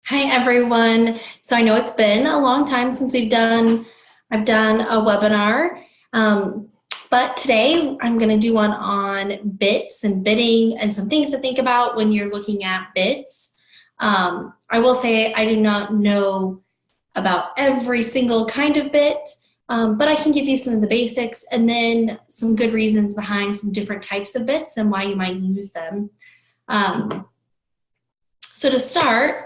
Hi everyone. So I know it's been a long time since I've done a webinar, but today I'm going to do one on bits and bitting and some things to think about when you're looking at bits. I will say I do not know about every single kind of bit, but I can give you some of the basics and then some good reasons behind some different types of bits and why you might use them. So to start,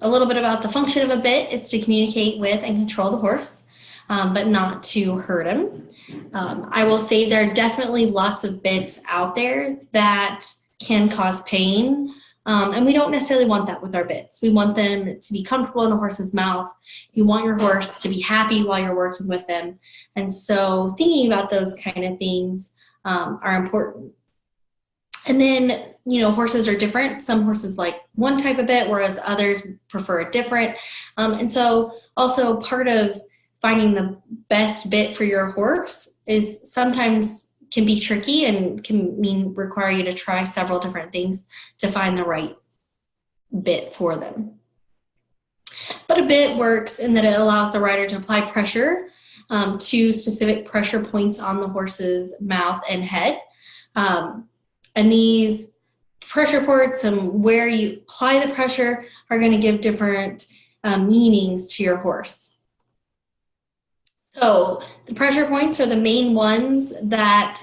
a little bit about the function of a bit. It's to communicate with and control the horse, but not to hurt him. I will say there are definitely lots of bits out there that can cause pain, and we don't necessarily want that with our bits. We want them to be comfortable in the horse's mouth. You want your horse to be happy while you're working with them. And so thinking about those kind of things are important. And then, horses are different. Some horses like one type of bit, whereas others prefer a different. And so also part of finding the best bit for your horse is sometimes can be tricky and can require you to try several different things to find the right bit for them. But a bit works in that it allows the rider to apply pressure to specific pressure points on the horse's mouth and head. And these pressure ports and where you apply the pressure are going to give different meanings to your horse. So the pressure points are the main ones that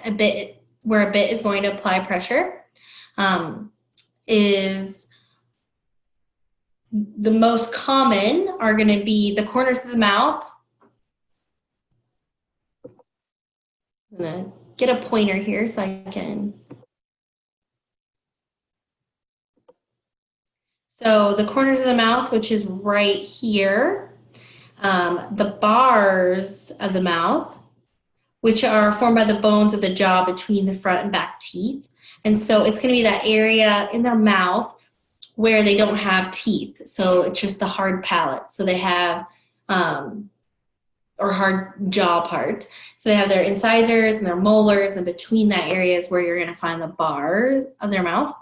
where a bit is going to apply pressure. Is the most common are going to be the corners of the mouth. I'm going to get a pointer here so I can. So the corners of the mouth, which is right here, the bars of the mouth, which are formed by the bones of the jaw between the front and back teeth. And so it's going to be that area in their mouth where they don't have teeth. So it's just the hard palate. So they have, or hard jaw part. So they have their incisors and their molars, and between that area is where you're going to find the bar of their mouth.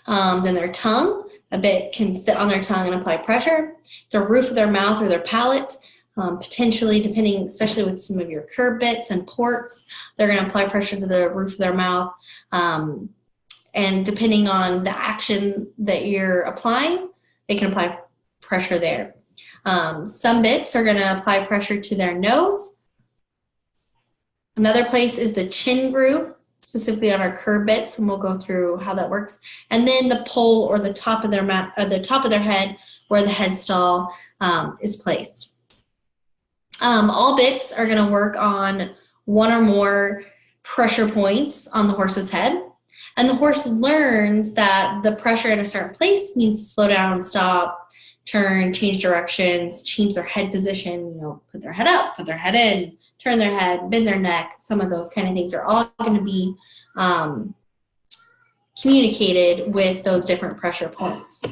Then their tongue, a bit can sit on their tongue and apply pressure. The roof of their mouth or their palate, potentially depending, especially with some of your curb bits and ports, they're going to apply pressure to the roof of their mouth. And depending on the action that you're applying, they can apply pressure there. Some bits are going to apply pressure to their nose. Another place is the chin groove, specifically on our curb bits, and we'll go through how that works. And then the pole or the top of their head, where the head stall is placed. All bits are going to work on one or more pressure points on the horse's head, and the horse learns that the pressure in a certain place means to slow down, stop, turn, change directions, change their head position. Put their head up, put their head in, turn their head, bend their neck. Some of those kind of things are all going to be communicated with those different pressure points.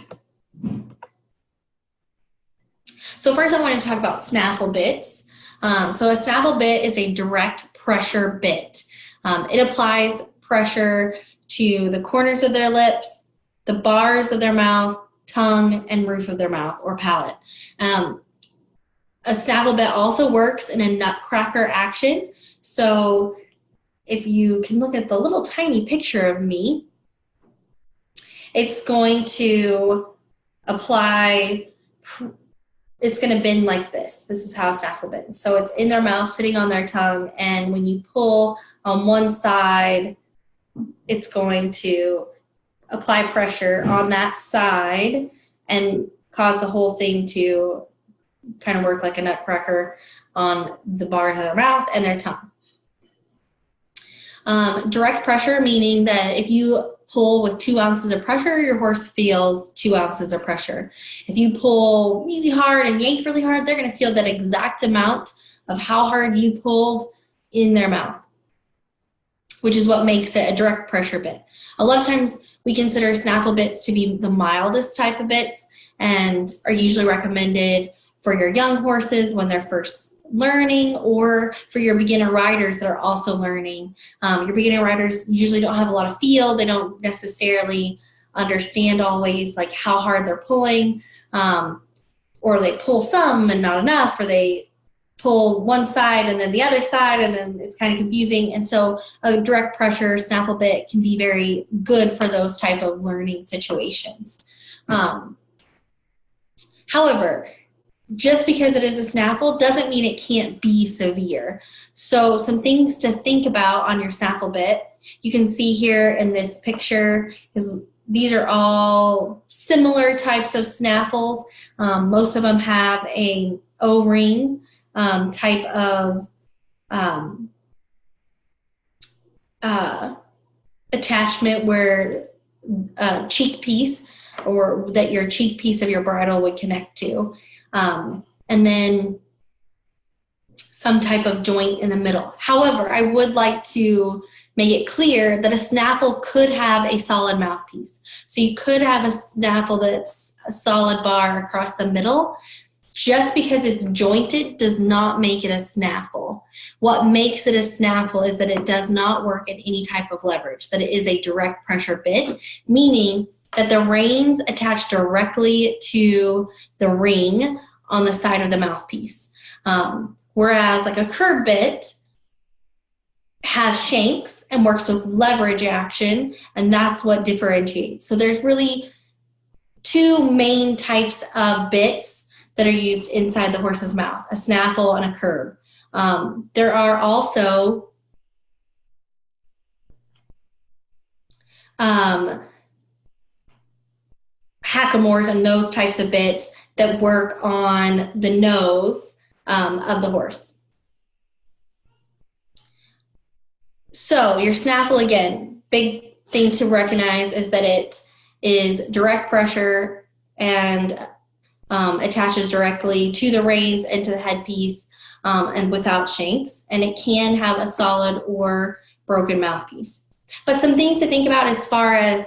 So first I want to talk about snaffle bits. So a snaffle bit is a direct pressure bit. It applies pressure to the corners of their lips, the bars of their mouth, tongue, and roof of their mouth or palate. A snaffle bit also works in a nutcracker action. So if you can look at the little tiny picture of me, it's going to apply, it's going to bend like this. This is how a snaffle bends. So it's in their mouth, sitting on their tongue, and when you pull on one side, it's going to apply pressure on that side and cause the whole thing to kind of work like a nutcracker on the bar of their mouth and their tongue. Direct pressure, meaning that if you pull with 2 ounces of pressure, your horse feels 2 ounces of pressure. If you pull really hard and yank really hard, they're going to feel that exact amount of how hard you pulled in their mouth, which is what makes it a direct pressure bit. A lot of times we consider snaffle bits to be the mildest type of bits and are usually recommended for your young horses when they're first learning, or for your beginner riders that are also learning. Your beginner riders usually don't have a lot of feel. They don't necessarily understand always like how hard they're pulling, or they pull some and not enough, or they pull one side and then the other side, and then it's kind of confusing. And so a direct pressure snaffle bit can be very good for those type of learning situations. However, just because it is a snaffle doesn't mean it can't be severe. So some things to think about on your snaffle bit, you can see here in this picture, is these are all similar types of snaffles. Most of them have a O-ring type of attachment where cheek piece, or that your cheek piece of your bridle would connect to. And then some type of joint in the middle. However, I would like to make it clear that a snaffle could have a solid mouthpiece. So you could have a snaffle that's a solid bar across the middle. Just because it's jointed does not make it a snaffle. What makes it a snaffle is that it does not work at any type of leverage, that it is a direct pressure bit, meaning that the reins attach directly to the ring on the side of the mouthpiece. Whereas like a curb bit has shanks and works with leverage action, and that's what differentiates. So there's really two main types of bits that are used inside the horse's mouth, a snaffle and a curb. There are also hackamores and those types of bits that work on the nose of the horse. So your snaffle, again, big thing to recognize is that it is direct pressure and attaches directly to the reins and to the headpiece, and without shanks, and it can have a solid or broken mouthpiece. But some things to think about as far as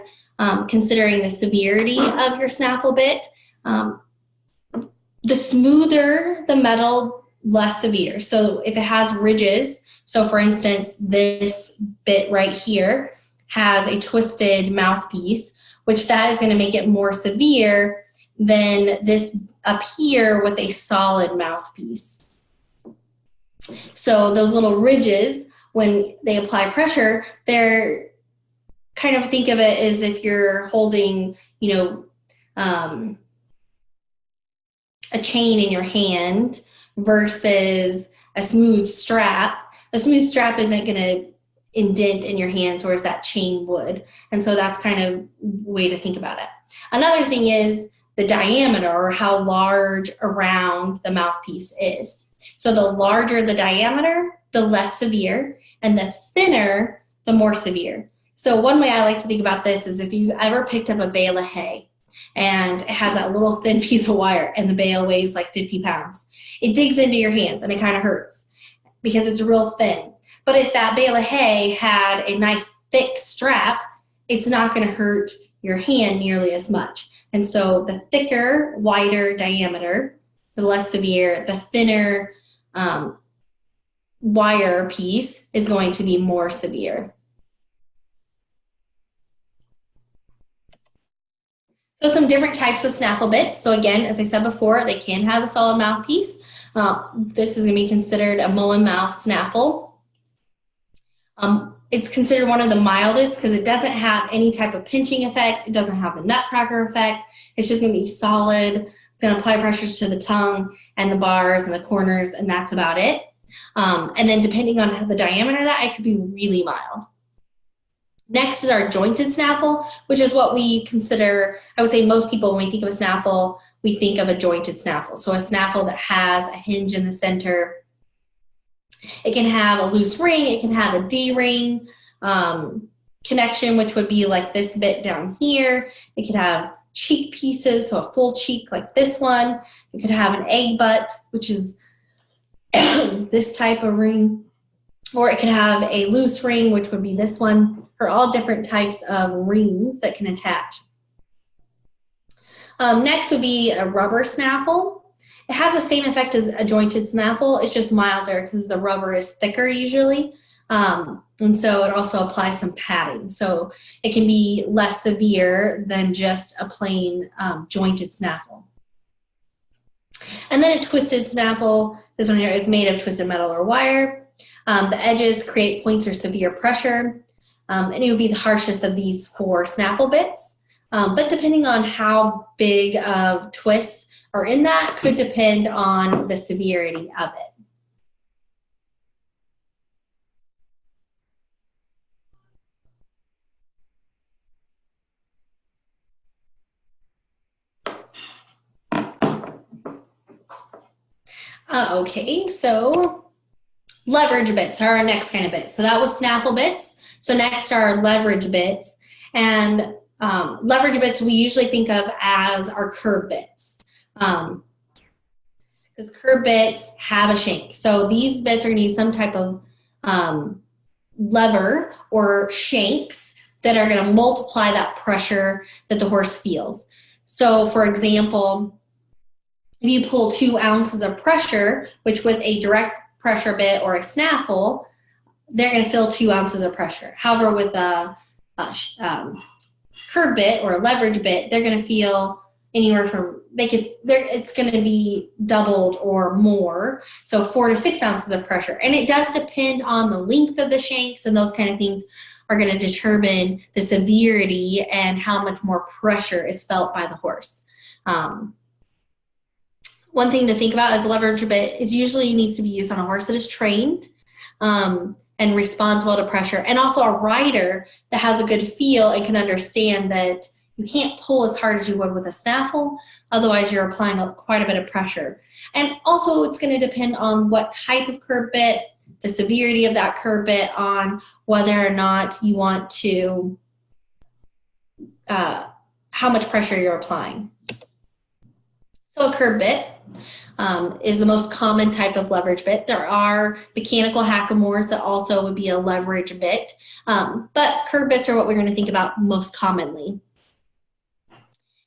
considering the severity of your snaffle bit. The smoother the metal, less severe. So if it has ridges, so for instance, this bit right here has a twisted mouthpiece, which that is going to make it more severe than this up here with a solid mouthpiece. So those little ridges, when they apply pressure, they're kind of, think of it as if you're holding, you know, a chain in your hand versus a smooth strap. A smooth strap isn't going to indent in your hands, whereas that chain would. And so that's kind of a way to think about it. Another thing is the diameter, or how large around the mouthpiece is. So the larger the diameter, the less severe, and the thinner, the more severe. So one way I like to think about this is if you've ever picked up a bale of hay and it has that little thin piece of wire and the bale weighs like 50 pounds, it digs into your hands and it kind of hurts because it's real thin. But if that bale of hay had a nice thick strap, it's not going to hurt your hand nearly as much. And so the thicker, wider diameter, the less severe, the thinner wire piece is going to be more severe. So some different types of snaffle bits. So again, as I said before, they can have a solid mouthpiece. This is going to be considered a mullen mouth snaffle. It's considered one of the mildest because it doesn't have any type of pinching effect. It doesn't have the nutcracker effect. It's just going to be solid. It's going to apply pressures to the tongue and the bars and the corners, and that's about it. And then depending on the diameter of that, it could be really mild. Next is our jointed snaffle, which is what we consider, I would say most people, when we think of a snaffle, we think of a jointed snaffle. So a snaffle that has a hinge in the center. It can have a loose ring, it can have a D-ring connection, which would be like this bit down here. It could have cheek pieces, so a full cheek like this one. It could have an egg butt, which is this type of ring. Or it could have a loose ring, which would be this one, or all different types of rings that can attach. Next would be a rubber snaffle. It has the same effect as a jointed snaffle. It's just milder because the rubber is thicker usually. And so it also applies some padding. So it can be less severe than just a plain jointed snaffle. And then a twisted snaffle, this one here is made of twisted metal or wire. The edges create points or severe pressure. And it would be the harshest of these 4 snaffle bits. But depending on how big of twists are in that could depend on the severity of it. Okay, so leverage bits are our next kind of bits. So that was snaffle bits. So next are leverage bits. And leverage bits we usually think of as our curb bits. Because curb bits have a shank. So these bits are going to use some type of lever or shanks that are going to multiply that pressure that the horse feels. So for example, if you pull 2 ounces of pressure, which with a direct pressure bit or a snaffle, they're going to feel 2 ounces of pressure. However, with a curb bit or a leverage bit, they're going to feel anywhere from, it's going to be doubled or more. So 4 to 6 ounces of pressure. And it does depend on the length of the shanks, and those kind of things are going to determine the severity and how much more pressure is felt by the horse. One thing to think about is leverage bit is usually needs to be used on a horse that is trained and responds well to pressure, and also a rider that has a good feel and can understand that you can't pull as hard as you would with a snaffle, otherwise you're applying quite a bit of pressure. And also it's going to depend on what type of curb bit, the severity of that curb bit, on whether or not you want to, how much pressure you're applying. So a curb bit is the most common type of leverage bit. There are mechanical hackamores that also would be a leverage bit, but curb bits are what we're going to think about most commonly.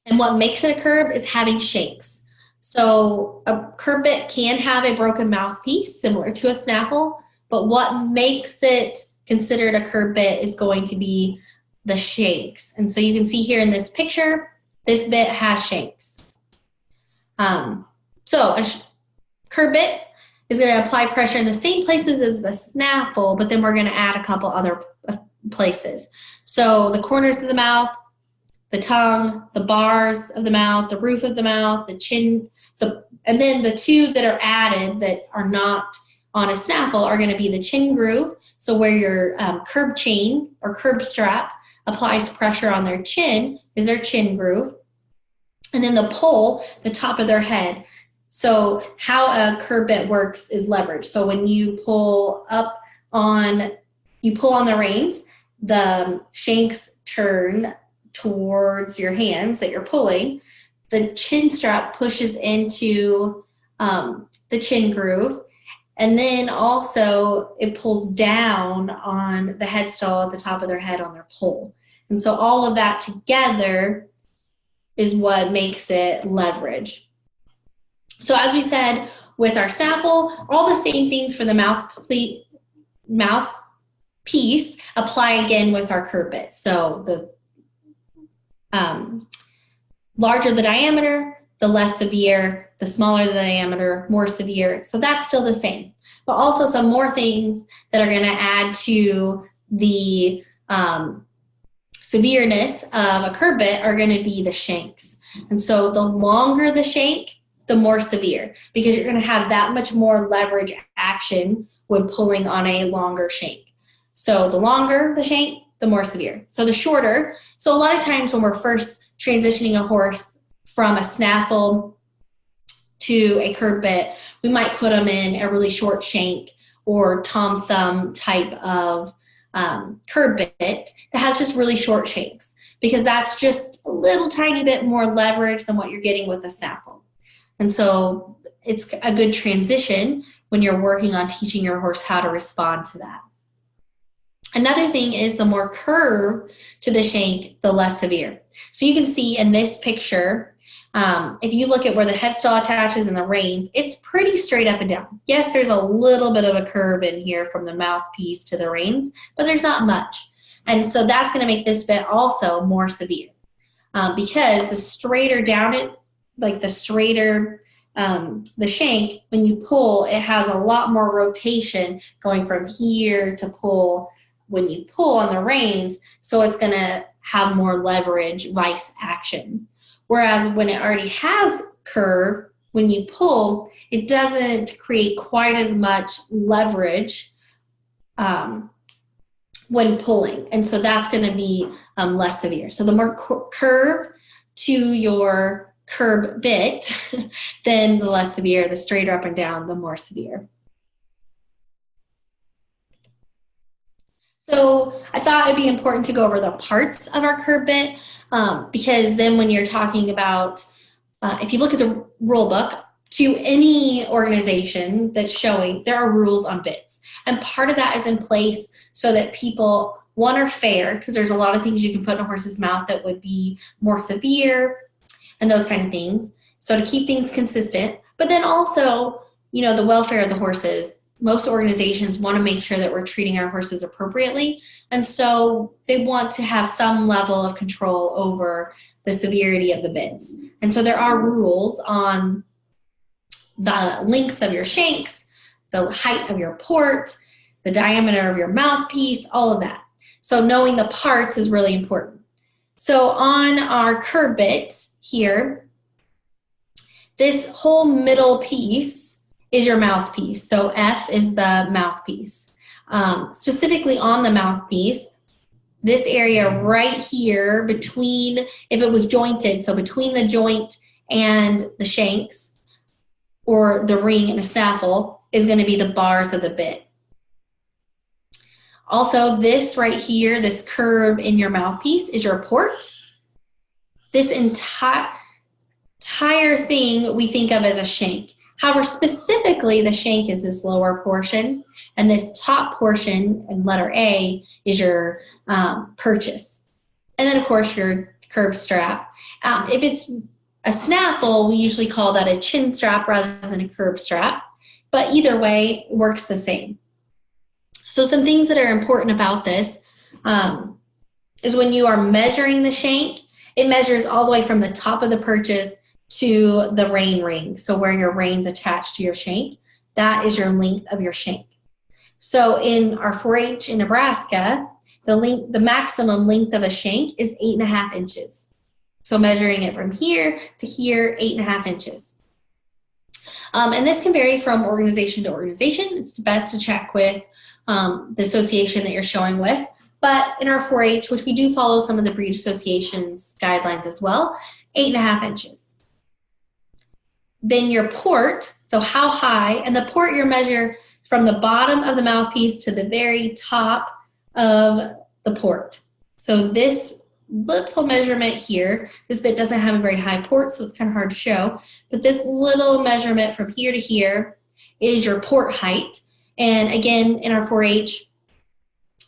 And what makes it a curb is having shanks. So a curb bit can have a broken mouthpiece similar to a snaffle, but what makes it considered a curb bit is going to be the shanks. And so you can see here in this picture, this bit has shanks. So a curb bit is going to apply pressure in the same places as the snaffle, but then we're going to add a couple other places. So the corners of the mouth, the tongue, the bars of the mouth, the roof of the mouth, the chin, and then the 2 that are added that are not on a snaffle are going to be the chin groove. So where your curb chain or curb strap applies pressure on their chin is their chin groove. And then the pull, the top of their head. So how a curb bit works is leverage. So when you pull on the reins, the shanks turn towards your hands that you're pulling. The chin strap pushes into the chin groove. And then also it pulls down on the headstall at the top of their head on their pull. And so all of that together is what makes it leverage. So as we said, with our snaffle, all the same things for the mouthpiece apply again with our curb bits. So the larger the diameter, the less severe, the smaller the diameter, more severe. So that's still the same. But also some more things that are going to add to the severeness of a curb bit are going to be the shanks. And so the longer the shank, the more severe, because you're going to have that much more leverage action when pulling on a longer shank. So the longer the shank, the more severe. So the shorter, so a lot of times when we're first transitioning a horse from a snaffle to a curb bit, we might put them in a really short shank or tom thumb type of curb bit that has just really short shanks, because that's just a little tiny bit more leverage than what you're getting with a snaffle. And so it's a good transition when you're working on teaching your horse how to respond to that. Another thing is the more curve to the shank, the less severe. So you can see in this picture, If you look at where the headstall attaches and the reins, it's pretty straight up and down. Yes, there's a little bit of a curve in here from the mouthpiece to the reins, but there's not much. And so that's going to make this bit also more severe because the straighter down it, like the straighter the shank, when you pull, it has a lot more rotation going from here to pull when you pull on the reins, so it's going to have more leverage, vice action. Whereas when it already has curve, when you pull, it doesn't create quite as much leverage when pulling. And so that's going to be less severe. So the more curve to your curb bit, then the less severe. The straighter up and down, the more severe. So I thought it'd be important to go over the parts of our curb bit because then when you're talking about, if you look at the rule book, to any organization that's showing, there are rules on bits. And part of that is in place so that people, one, are fair, because there's a lot of things you can put in a horse's mouth that would be more severe and those kind of things. So to keep things consistent, but then also, you know, the welfare of the horses. Most organizations want to make sure that we're treating our horses appropriately. And so they want to have some level of control over the severity of the bits. And so there are rules on the lengths of your shanks, the height of your port, the diameter of your mouthpiece, all of that. So knowing the parts is really important. So on our curb bit here, this whole middle piece is your mouthpiece. So F is the mouthpiece. Specifically on the mouthpiece, this area right here between, if it was jointed, so between the joint and the shanks or the ring and a snaffle is going to be the bars of the bit. Also, this right here, this curve in your mouthpiece is your port. This entire thing we think of as a shank. However, specifically, the shank is this lower portion, and this top portion, and letter A, is your purchase. And then, of course, your curb strap. If it's a snaffle, we usually call that a chin strap rather than a curb strap. But either way, it works the same. So some things that are important about this is when you are measuring the shank, it measures all the way from the top of the purchase to the rein ring. So where your reins attach to your shank, that is your length of your shank. So in our 4-H in Nebraska, the maximum length of a shank is 8.5 inches. So measuring it from here to here, 8.5 inches. And this can vary from organization to organization. It's best to check with the association that you're showing with. But in our 4-H, which we do follow some of the breed association's guidelines as well, 8.5 inches. Then your port, so how high, and the port you measure from the bottom of the mouthpiece to the very top of the port. So this little measurement here, this bit doesn't have a very high port, so it's kind of hard to show, but this little measurement from here to here is your port height. And again, in our 4-H,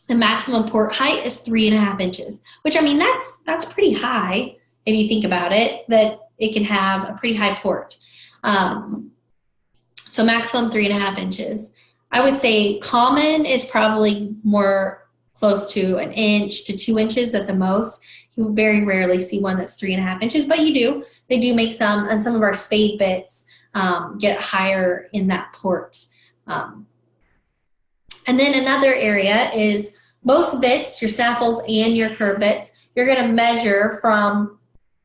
the maximum port height is 3.5 inches, which, I mean, that's pretty high if you think about it, that it can have a pretty high port. So maximum 3.5 inches. I would say common is probably more close to 1 inch to 2 inches at the most. You very rarely see one that's 3.5 inches, but you do. They do make some, and some of our spade bits get higher in that port. And then another area is most bits, your snaffles and your curb bits, you're going to measure from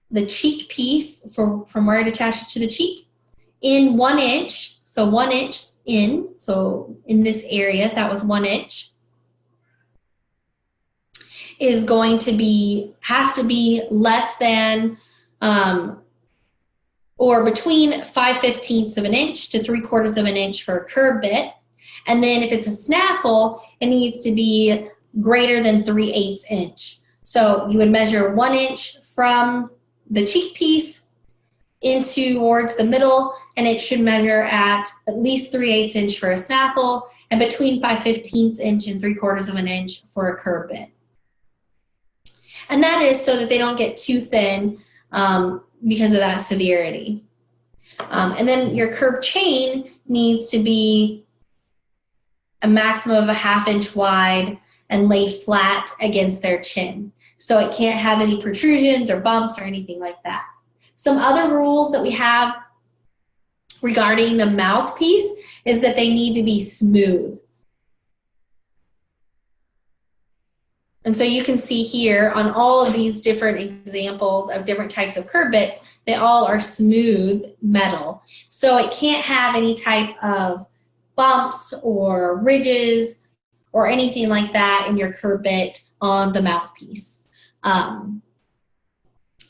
the cheek piece, from where it attaches to the cheek, in 1 inch. So 1 inch in. So in this area, that was 1 inch. Is going to be, has to be less than or between 5/15 of an inch to 3/4 of an inch for a curb bit. And then if it's a snaffle, it needs to be greater than 3/8 inch. So you would measure 1 inch from the cheek piece in towards the middle, and it should measure at least 3/8 inch for a snaffle, and between 5/15 inch and 3/4 of an inch for a curb bit. And that is so that they don't get too thin because of that severity. And then your curb chain needs to be a maximum of a 1/2 inch wide and laid flat against their chin. So it can't have any protrusions or bumps or anything like that. Some other rules that we have regarding the mouthpiece is that they need to be smooth. And so you can see here on all of these different examples of different types of curb bits, they all are smooth metal. So it can't have any type of bumps or ridges or anything like that in your curb bit on the mouthpiece.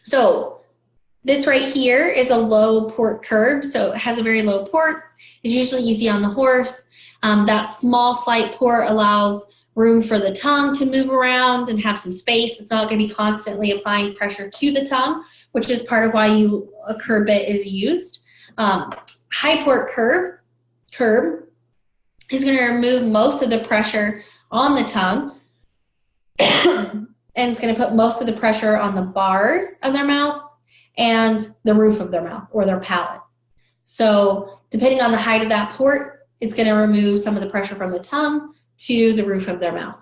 So this right here is a low port curb, so it has a very low port. It's usually easy on the horse. That small slight port allows room for the tongue to move around and have some space. It's not going to be constantly applying pressure to the tongue, which is part of why a curb bit is used. High port curb is going to remove most of the pressure on the tongue and it's going to put most of the pressure on the bars of their mouth and the roof of their mouth or their palate. So depending on the height of that port, it's going to remove some of the pressure from the tongue to the roof of their mouth.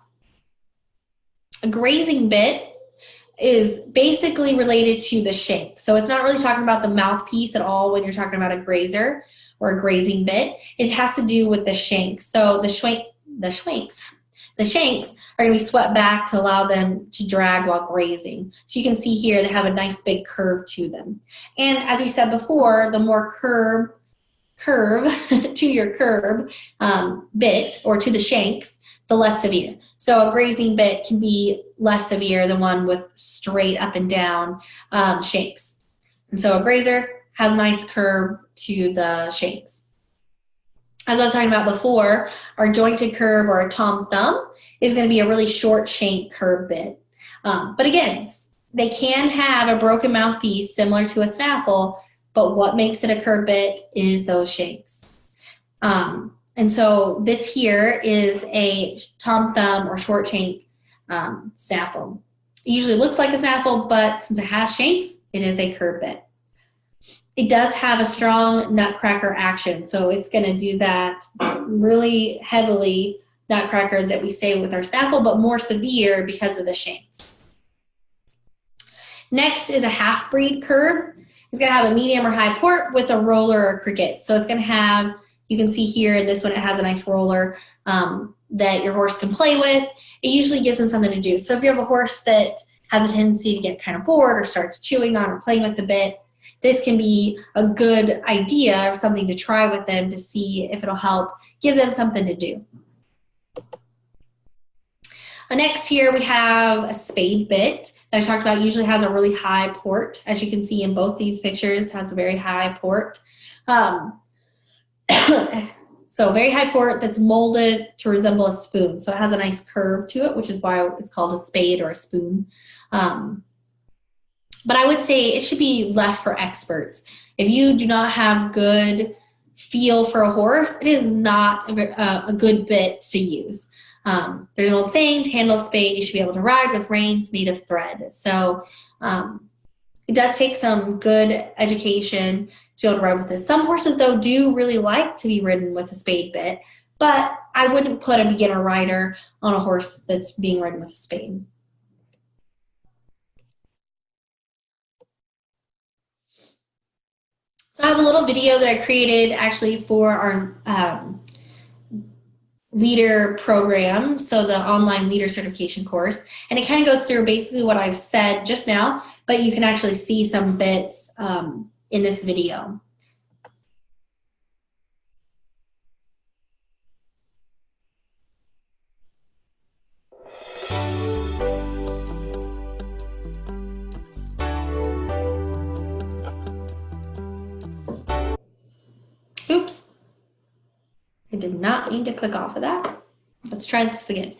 A grazing bit is basically related to the shank. So it's not really talking about the mouthpiece at all when you're talking about a grazer or a grazing bit. It has to do with the shanks. So the shanks are going to be swept back to allow them to drag while grazing. So you can see here they have a nice big curve to them. And as we said before, the more curve to your curb bit or to the shanks, the less severe. So a grazing bit can be less severe than one with straight up and down shanks. And so a grazer has a nice curve to the shanks. As I was talking about before, our jointed curb or a tom thumb is going to be a really short shank curb bit. But again, they can have a broken mouthpiece similar to a snaffle, but what makes it a curb bit is those shanks. And so this here is a tom thumb or short shank snaffle. It usually looks like a snaffle, but since it has shanks, it is a curb bit. It does have a strong nutcracker action, so it's going to do that really heavily nutcracker that we say with our snaffle, but more severe because of the shanks. Next is a half-breed curb. It's going to have a medium or high port with a roller or cricket. So it's going to have, you can see here in this one, it has a nice roller that your horse can play with. It usually gives them something to do. So if you have a horse that has a tendency to get kind of bored or starts chewing on or playing with the bit, this can be a good idea or something to try with them to see if it'll help give them something to do. Next here we have a spade bit that I talked about. Usually has a really high port. As you can see in both these pictures, has a very high port. So very high port that's molded to resemble a spoon. So it has a nice curve to it, which is why it's called a spade or a spoon. But I would say it should be left for experts. If you do not have good feel for a horse, it is not a good bit to use. There's an old saying, to handle a spade, you should be able to ride with reins made of thread. So it does take some good education to be able to ride with this. Some horses, though, do really like to be ridden with a spade bit, but I wouldn't put a beginner rider on a horse that's being ridden with a spade. So I have a little video that I created actually for our leader program, so the online leader certification course, and it kind of goes through basically what I've said just now, but you can actually see some bits in this video. Oops. I did not mean to click off of that. Let's try this again.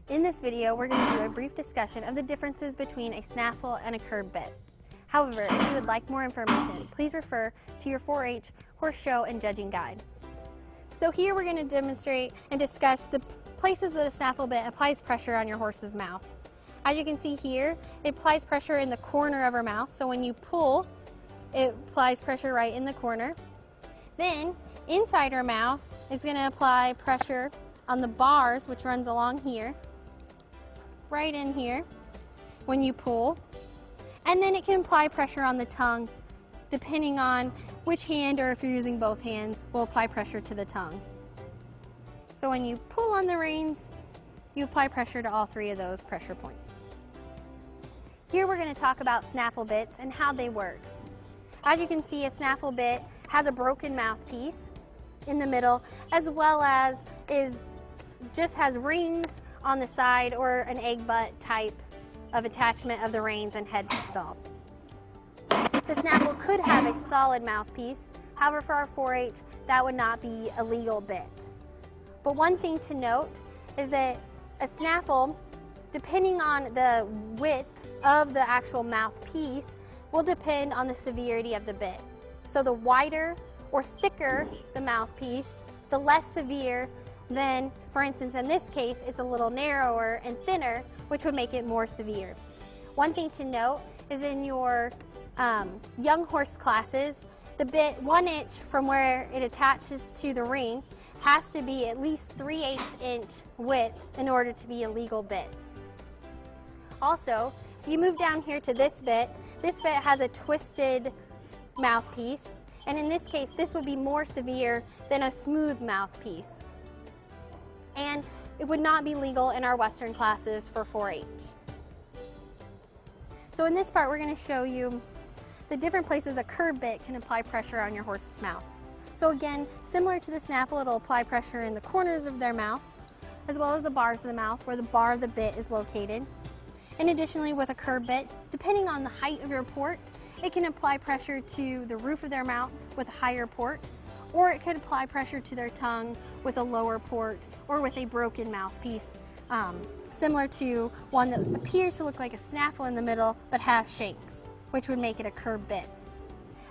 In this video, we're going to do a brief discussion of the differences between a snaffle and a curb bit. However, if you would like more information, please refer to your 4-H horse show and judging guide. So here we're going to demonstrate and discuss the places that a snaffle bit applies pressure on your horse's mouth. As you can see here, it applies pressure in the corner of her mouth. So when you pull, it applies pressure right in the corner. Then inside her mouth, it's going to apply pressure on the bars, which runs along here, right in here, when you pull. And then it can apply pressure on the tongue, depending on which hand, or if you're using both hands, will apply pressure to the tongue. So when you pull on the reins, you apply pressure to all 3 of those pressure points. Here we're going to talk about snaffle bits and how they work. As you can see, a snaffle bit has a broken mouthpiece in the middle, as well as just has rings on the side, or an egg butt type of attachment of the reins and head stall. The snaffle could have a solid mouthpiece. However, for our 4-H, that would not be a legal bit. But one thing to note is that a snaffle, depending on the width of the actual mouthpiece, will depend on the severity of the bit. So the wider or thicker the mouthpiece, the less severe than, for instance, in this case, it's a little narrower and thinner, which would make it more severe. One thing to note is in your young horse classes, the bit 1 inch from where it attaches to the ring has to be at least 3/8 inch width in order to be a legal bit. Also, if you move down here to this bit has a twisted mouthpiece, and in this case, this would be more severe than a smooth mouthpiece. And it would not be legal in our Western classes for 4-H. So in this part, we're going to show you the different places a curb bit can apply pressure on your horse's mouth. So again, similar to the snaffle, it'll apply pressure in the corners of their mouth, as well as the bars of the mouth where the bar of the bit is located. And additionally, with a curb bit, depending on the height of your port, it can apply pressure to the roof of their mouth with a higher port, or it could apply pressure to their tongue with a lower port, or with a broken mouthpiece, similar to one that appears to look like a snaffle in the middle but has shanks, which would make it a curb bit.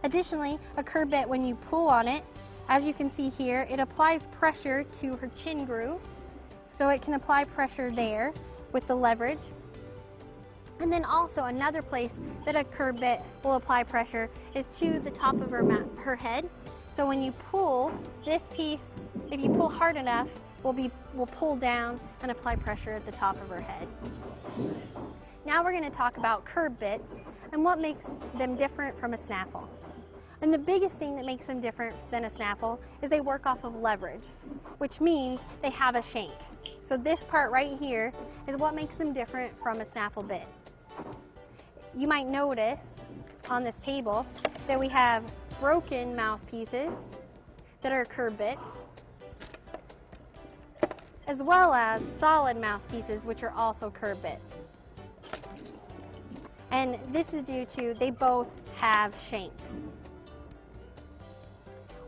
Additionally, a curb bit, when you pull on it, as you can see here, it applies pressure to her chin groove, so it can apply pressure there with the leverage. And then also another place that a curb bit will apply pressure is to the top of her head. So when you pull, this piece, if you pull hard enough, will pull down and apply pressure at the top of her head. Now we're going to talk about curb bits and what makes them different from a snaffle. And the biggest thing that makes them different than a snaffle is they work off of leverage, which means they have a shank. So this part right here is what makes them different from a snaffle bit. You might notice on this table that we have broken mouthpieces that are curb bits, as well as solid mouthpieces, which are also curb bits. And this is due to they both have shanks.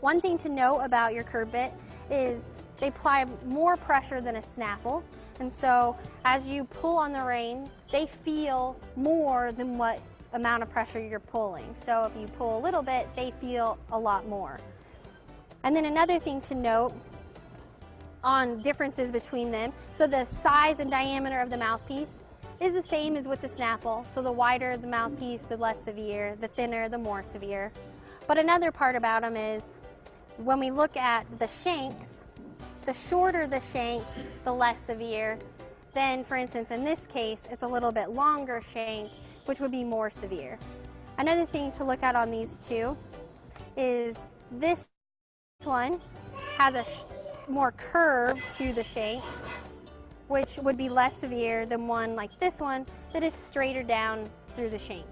One thing to note about your curb bit is they apply more pressure than a snaffle, and so as you pull on the reins, they feel more than what amount of pressure you're pulling. So if you pull a little bit, they feel a lot more. And then another thing to note on differences between them, so the size and diameter of the mouthpiece is the same as with the snaffle. So the wider the mouthpiece, the less severe, the thinner, the more severe. But another part about them is when we look at the shanks, the shorter the shank, the less severe. Then, for instance, in this case, it's a little bit longer shank, which would be more severe. Another thing to look at on these two is this one has a more curve to the shank, which would be less severe than one like this one that is straighter down through the shank.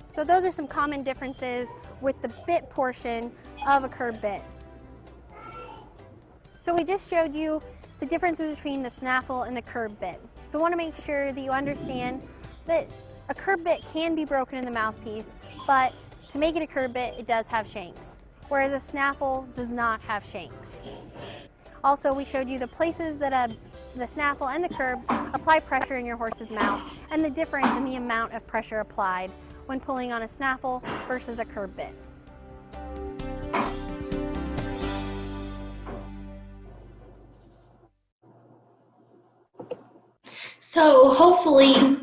So those are some common differences with the bit portion of a curb bit. So we just showed you the differences between the snaffle and the curb bit. So I want to make sure that you understand that a curb bit can be broken in the mouthpiece, but to make it a curb bit, it does have shanks, whereas a snaffle does not have shanks. Also, we showed you the places that the snaffle and the curb apply pressure in your horse's mouth and the difference in the amount of pressure applied when pulling on a snaffle versus a curb bit. So hopefully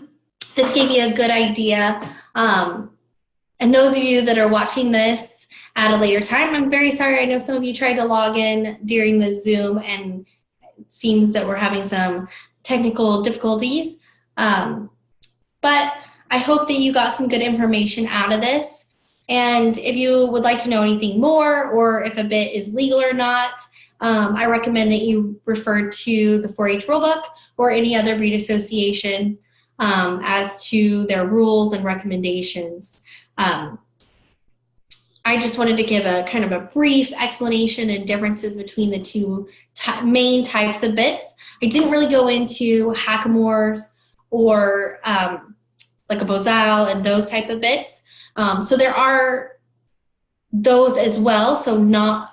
this gave you a good idea. And those of you that are watching this at a later time, I'm very sorry. I know some of you tried to log in during the Zoom and it seems that we're having some technical difficulties. But I hope that you got some good information out of this. And if you would like to know anything more or if a bit is legal or not, I recommend that you refer to the 4-H rulebook or any other breed association as to their rules and recommendations. I just wanted to give a kind of a brief explanation and differences between the two main types of bits. I didn't really go into hackamores or like a bozal and those type of bits. So there are those as well.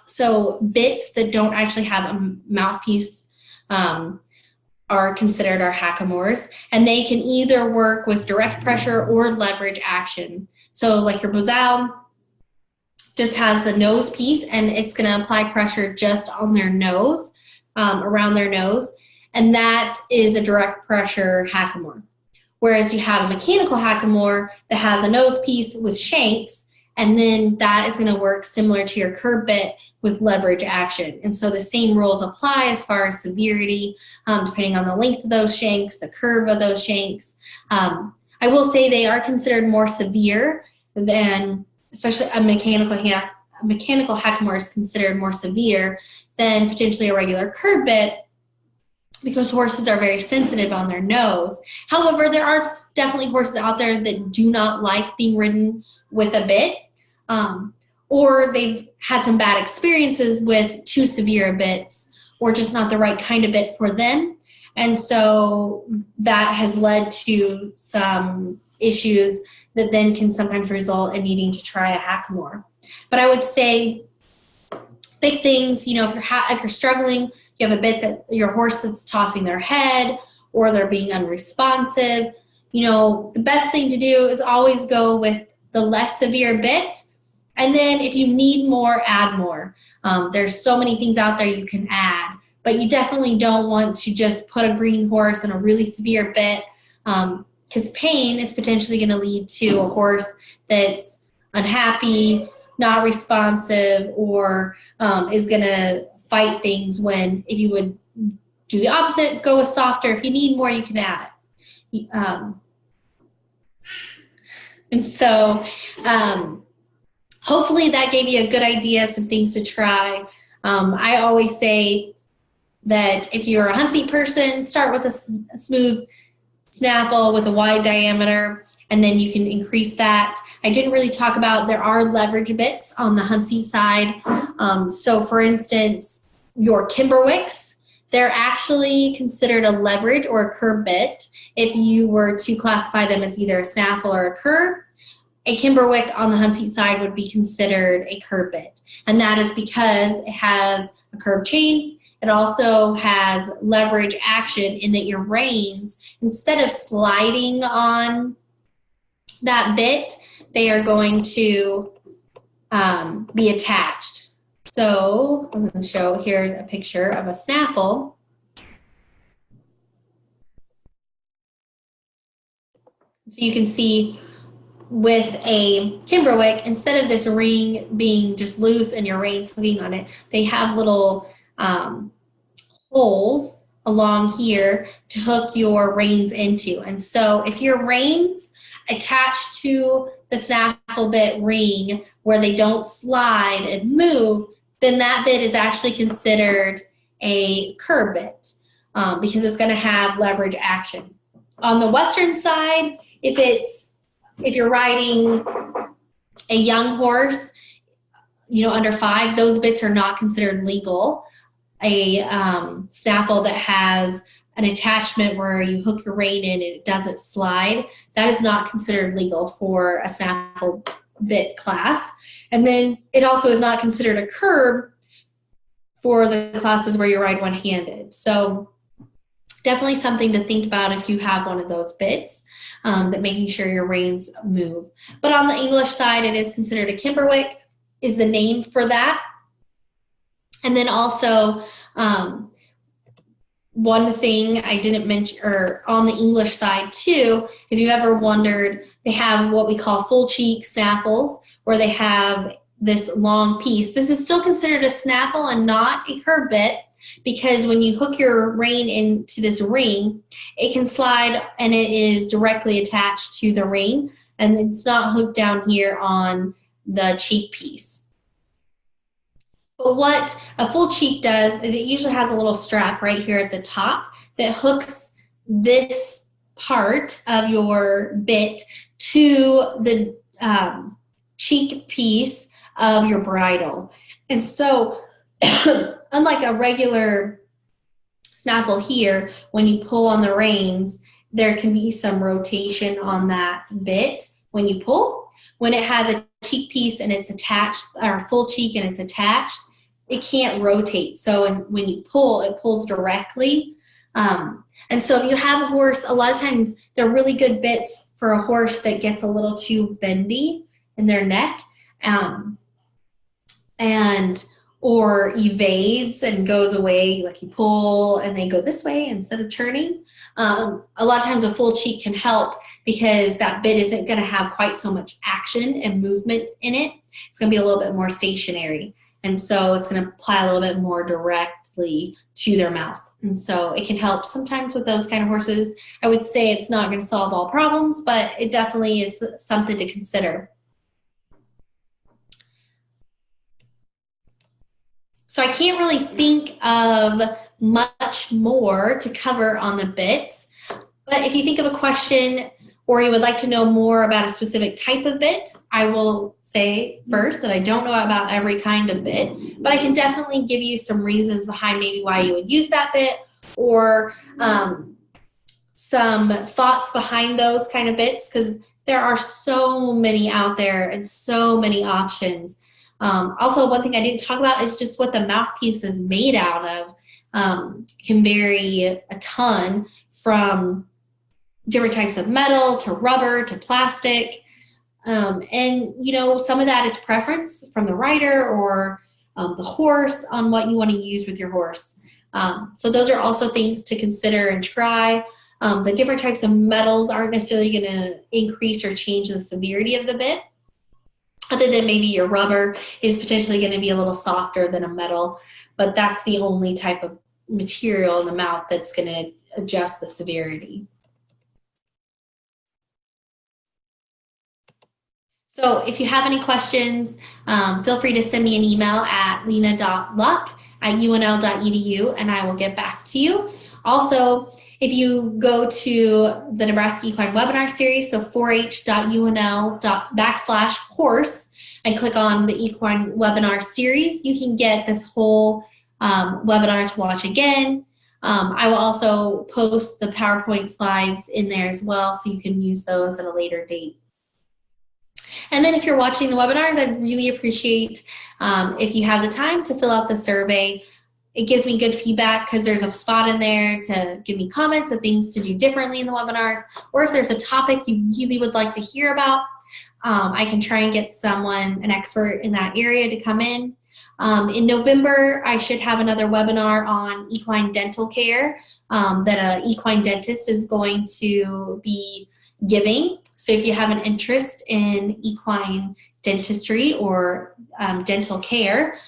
So bits that don't actually have a mouthpiece are considered our hackamores, and they can either work with direct pressure or leverage action. So like your bozal just has the nose piece and it's going to apply pressure just on their nose, around their nose, and that is a direct pressure hackamore. Whereas you have a mechanical hackamore that has a nose piece with shanks, and then that is going to work similar to your curb bit with leverage action. And so the same rules apply as far as severity, depending on the length of those shanks, the curve of those shanks. I will say they are considered more severe than, especially a mechanical hackamore is considered more severe than potentially a regular curb bit, because horses are very sensitive on their nose. However, there are definitely horses out there that do not like being ridden with a bit, or they've had some bad experiences with too severe bits, or just not the right kind of bit for them. And so that has led to some issues that then can sometimes result in needing to try a hackamore. But I would say big things, you know, if you're struggling, you have a bit that your horse is tossing their head or they're being unresponsive, you know, the best thing to do is always go with the less severe bit. And then if you need more, add more. There's so many things out there you can add, but you definitely don't want to just put a green horse in a really severe bit, because pain is potentially going to lead to a horse that's unhappy, not responsive, or is going to fight things, when if you would do the opposite, go with softer. If you need more, you can add it. And so hopefully that gave you a good idea of some things to try. I always say that if you're a hunt seat person, start with a smooth snaffle with a wide diameter, and then you can increase that. I didn't really talk about, there are leverage bits on the hunt seat side. So for instance, your Kimberwicks, they're actually considered a leverage or a curb bit if you were to classify them as either a snaffle or a curb. A Kimberwick on the hunt seat side would be considered a curb bit, and that is because it has a curb chain. It also has leverage action in that your reins, instead of sliding on that bit, they are going to be attached. So I'm going to show, here's a picture of a snaffle. So you can see with a Kimberwick, instead of this ring being just loose and your reins hooking on it, they have little holes along here to hook your reins into. And so if your reins attach to the snaffle bit ring where they don't slide and move, then that bit is actually considered a curb bit because it's going to have leverage action. On the Western side, if you're riding a young horse, you know, under 5, those bits are not considered legal. A snaffle that has an attachment where you hook your rein in and it doesn't slide, that is not considered legal for a snaffle bit class. And then it also is not considered a curb for the classes where you ride one-handed. So definitely something to think about if you have one of those bits, that making sure your reins move. But on the English side, it is considered a Kimberwick is the name for that. And then also, one thing I didn't mention, or on the English side too, if you've ever wondered, they have what we call full cheek snaffles, where they have this long piece. This is still considered a snaffle and not a curb bit, because when you hook your rein into this ring, it can slide and it is directly attached to the rein, and it's not hooked down here on the cheek piece. But what a full cheek does is it usually has a little strap right here at the top that hooks this part of your bit to the cheek piece of your bridle. And so unlike a regular snaffle here, when you pull on the reins, there can be some rotation on that bit when you pull. When it has a cheek piece and it's attached, or full cheek and it's attached, it can't rotate. So when you pull, it pulls directly. And so if you have a horse, a lot of times they're really good bits for a horse that gets a little too bendy in their neck, or evades and goes away, like you pull and they go this way instead of turning. A lot of times a full cheek can help, because that bit isn't going to have quite so much action and movement in it. It's going to be a little bit more stationary. And so it's going to apply a little bit more directly to their mouth. And so it can help sometimes with those kind of horses. I would say it's not going to solve all problems, but it definitely is something to consider. So I can't really think of much more to cover on the bits. But if you think of a question or you would like to know more about a specific type of bit, I will say first that I don't know about every kind of bit, but I can definitely give you some reasons behind maybe why you would use that bit, or some thoughts behind those kind of bits, because there are so many out there and so many options. Also, one thing I didn't talk about is just what the mouthpiece is made out of. Can vary a ton, from different types of metal to rubber to plastic. And, you know, some of that is preference from the rider or the horse on what you want to use with your horse. So those are also things to consider and try. The different types of metals aren't necessarily going to increase or change the severity of the bit, other than maybe your rubber is potentially going to be a little softer than a metal, but that's the only type of material in the mouth that's going to adjust the severity. So if you have any questions, feel free to send me an email at lena.luck@unl.edu and I will get back to you. Also, if you go to the Nebraska Equine Webinar Series, so 4h.unl./horse, and click on the Equine Webinar Series, you can get this whole webinar to watch again. I will also post the PowerPoint slides in there as well, so you can use those at a later date. And then if you're watching the webinars, I'd really appreciate if you have the time to fill out the survey. It gives me good feedback, because there's a spot in there to give me comments of things to do differently in the webinars, or if there's a topic you really would like to hear about, I can try and get someone, an expert in that area, to come in. In November, I should have another webinar on equine dental care that an equine dentist is going to be giving. So if you have an interest in equine dentistry or dental care,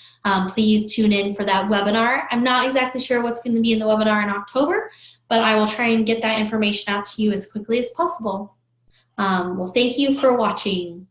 please tune in for that webinar. I'm not exactly sure what's going to be in the webinar in October, but I will try and get that information out to you as quickly as possible. Well, thank you for watching.